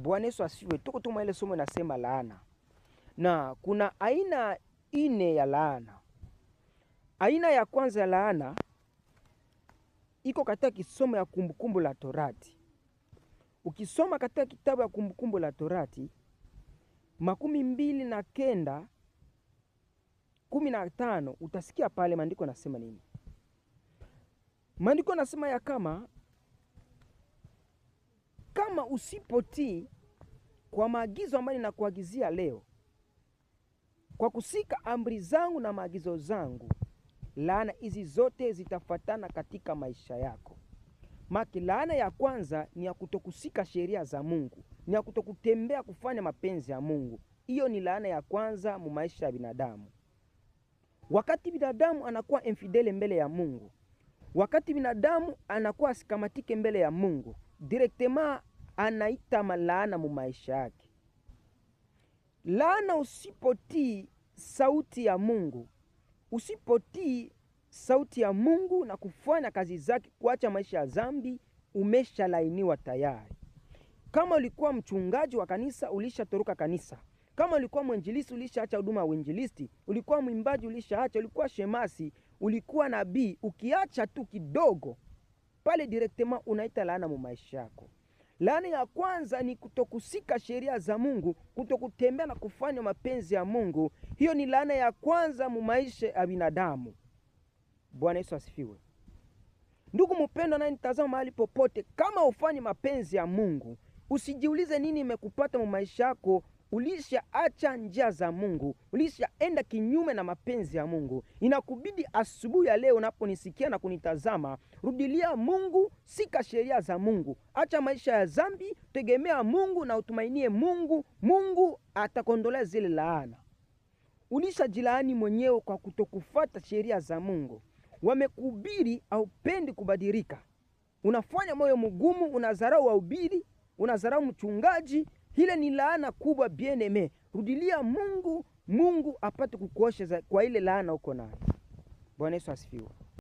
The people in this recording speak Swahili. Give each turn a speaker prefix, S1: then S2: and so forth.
S1: Bwana Yesu asifiwe. Tuko tuma ile somo nasema laana. Na kuna aina ine ya laana. Aina ya kwanza ya laana iko katika kisomo ya Kumbukumbu la Torati. Ukisoma katika kitabu ya Kumbukumbu la Torati 29:15 utasikia pale maandiko nasema nini. Maandiko nasema ya kama usipotii kwa maagizo ambayo ninakuagizia leo, kwa kusika amri zangu na maagizo zangu, laana hizi zote zitafuatana katika maisha yako. Maki laana ya kwanza ni ya kutokusika sheria za Mungu, ni ya kutokutembea kufanya mapenzi ya Mungu. Hiyo ni laana ya kwanza mu maisha ya binadamu. Wakati binadamu anakuwa infidele mbele ya Mungu, wakati binadamu anakuwa asikamatike mbele ya Mungu, directement anaita malaana mu maisha yake. Laana usipotii sauti ya Mungu, usipotii sauti ya Mungu na kufanya kazi zake, kuacha maisha ya dhambi, umeshalainiwa tayari. Kama ulikuwa mchungaji wa kanisa, ulishatoroka kanisa. Kama ulikuwa mwinjilisti, ulishaacha huduma ya uinjilisti. Ulikuwa mwimbaji, ulishaacha. Ulikuwa shemasi, ulikuwa nabii, ukiacha tu kidogo, pale directement unaita laana mu maisha yako. Laana ya kwanza ni kutokusika sheria za Mungu, kutokutembea na kufanya mapenzi ya Mungu. Hiyo ni laana ya kwanza mu maisha ya binadamu. Bwana Yesu asifiwe. Ndugu mpendwa na nitazama mahali popote, kama ufanye mapenzi ya Mungu, usijiulize nini imekupata mu maisha yako. Ulishaacha njia za Mungu, ulishaenda kinyume na mapenzi ya Mungu. Inakubidi asubuhi ya leo unaponisikia na kunitazama, rudilia Mungu, sika sheria za Mungu. Acha maisha ya dhambi, tegemea Mungu na utumainie Mungu. Mungu atakondolea zile laana. Ulishajilaani mwenyewe kwa kutokufuata sheria za Mungu. Wamekuhubiri haupendi kubadilika. Unafanya moyo mgumu, unadharau wahubiri, unadharau mchungaji. Hile ni laana kubwa bien-aime. Rudilia Mungu, Mungu apate kukuosha kwa ile laana uko nayo. Bwana Yesu asifiwe.